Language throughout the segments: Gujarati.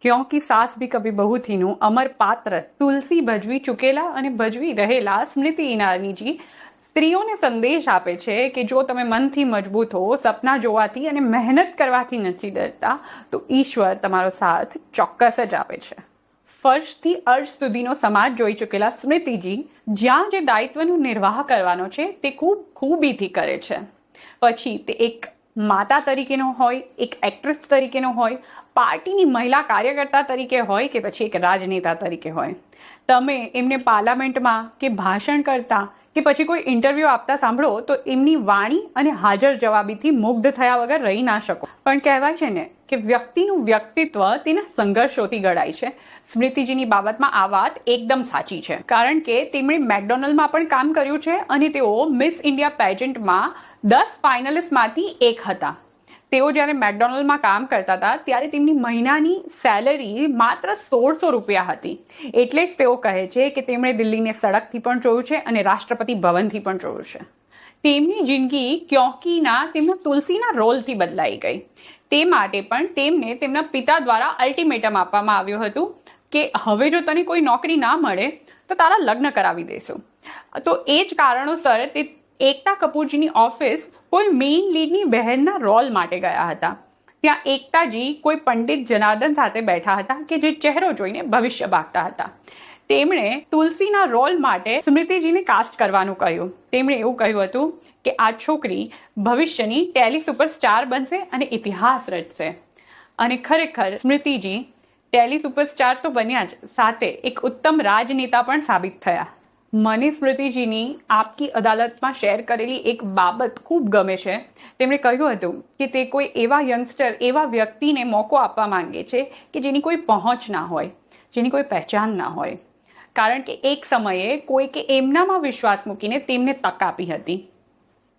क्योंकि सास भी कभी बहू थीનું અમર પાત્ર તુલસી ભજવી ચૂકેલા અને ભજવી રહેલા સ્મૃતિ ઈરાનીજી સ્ત્રીઓને સંદેશ આપે છે કે જો તમે મનથી મજબૂત હો, સપના જોવાથી અને મહેનત કરવાથી નથી ડરતા, તો ઈશ્વર તમારો સાથ ચોક્કસ જ આપે છે. ફર્શથી અર્શ સુધીનો સમાજ જોઈ ચૂકેલા સ્મૃતિજી જ્યાં જે દાયિત્વનો નિર્વાહ કરવાનો છે તે ખૂબ ખૂબીથી કરે છે. પછી તે એક માતા તરીકેનો હોય, એક એક્ટ્રેસ તરીકેનો હોય, પાર્ટીની મહિલા કાર્યકર્તા તરીકે હોય કે પછી એક રાજનેતા તરીકે હોય. તમે એમને પાર્લામેન્ટમાં કે ભાષણ કરતા કે પછી કોઈ ઇન્ટરવ્યૂ આપતા સાંભળો તો એમની વાણી અને હાજર જવાબીથી મુગ્ધ થયા વગર રહી ના શકો. પણ કહેવાય છે ને કે વ્યક્તિનું વ્યક્તિત્વ તેના સંઘર્ષોથી ઘડાય છે. સ્મૃતિજીની બાબતમાં આ વાત એકદમ સાચી છે, કારણ કે તેમણે મેકડોનલ્ડમાં પણ કામ કર્યું છે અને તેઓ મિસ ઇન્ડિયા પેજન્ટમાં 10 ફાઇનલિસ્ટમાંથી એક હતા. તેઓ જ્યારે મેકડોનલ્ડમાં કામ કરતા હતા ત્યારે તેમની મહિનાની સેલરી માત્ર 1600 રૂપિયા હતી. એટલે જ તેઓ કહે છે કે તેમણે દિલ્હીને સડકથી પણ જોયું છે અને રાષ્ટ્રપતિ ભવનથી પણ જોયું છે. તેમની જિંદગી ક્યોંકીના તેમના તુલસીના રોલથી બદલાઈ ગઈ. તે માટે પણ તેમને તેમના પિતા દ્વારા અલ્ટિમેટમ આપવામાં આવ્યું હતું કે હવે જો તને કોઈ નોકરી ના મળે તો તારા લગ્ન કરાવી દઈશું. તો એ જ કારણોસર તે એકતા કપૂરજીની ઓફિસ કોઈ મેઇન લીડની બહેનના રોલ માટે ગયા હતા. ત્યાં એકતાજી કોઈ પંડિત જનાર્દન સાથે બેઠા હતા કે જે ચહેરો જોઈને ભવિષ્ય બાંધતા હતા. તેમણે તુલસીના રોલ માટે સ્મૃતિજીને કાસ્ટ કરવાનું કહ્યું. તેમણે એવું કહ્યું હતું કે આ છોકરી ભવિષ્યની ટેલી સુપરસ્ટાર બનશે અને ઇતિહાસ રચશે. અને ખરેખર સ્મૃતિજી ટેલી સુપરસ્ટાર તો બન્યા જ, સાથે એક ઉત્તમ રાજનેતા પણ સાબિત થયા. મને સ્મૃતિજીની આપકી અદાલતમાં શેર કરેલી એક બાબત ખૂબ ગમે છે. તેમણે કહ્યું હતું કે તે કોઈ એવા યંગસ્ટર, એવા વ્યક્તિને મોકો આપવા માંગે છે કે જેની કોઈ પહોંચ ના હોય, જેની કોઈ પહેચાન ના હોય. કારણ કે એક સમયે કોઈકે એમનામાં વિશ્વાસ મૂકીને તેમને તક આપી હતી.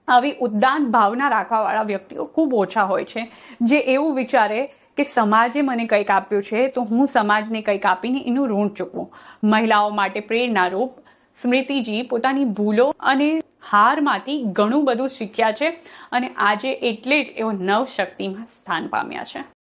આવી ઉદ્દાન ભાવના રાખવાવાળા વ્યક્તિઓ ખૂબ ઓછા હોય છે, જે એવું વિચારે કે સમાજે મને કંઈક આપ્યું છે તો હું સમાજને કંઈક આપીને એનું ઋણ ચૂકવું. મહિલાઓ માટે પ્રેરણારૂપ સ્મૃતિજી પોતાની ભૂલો અને હારમાંથી ઘણું બધું શીખ્યા છે અને આજે એટલે જ એઓ નવશક્તિમાં સ્થાન પામ્યા છે.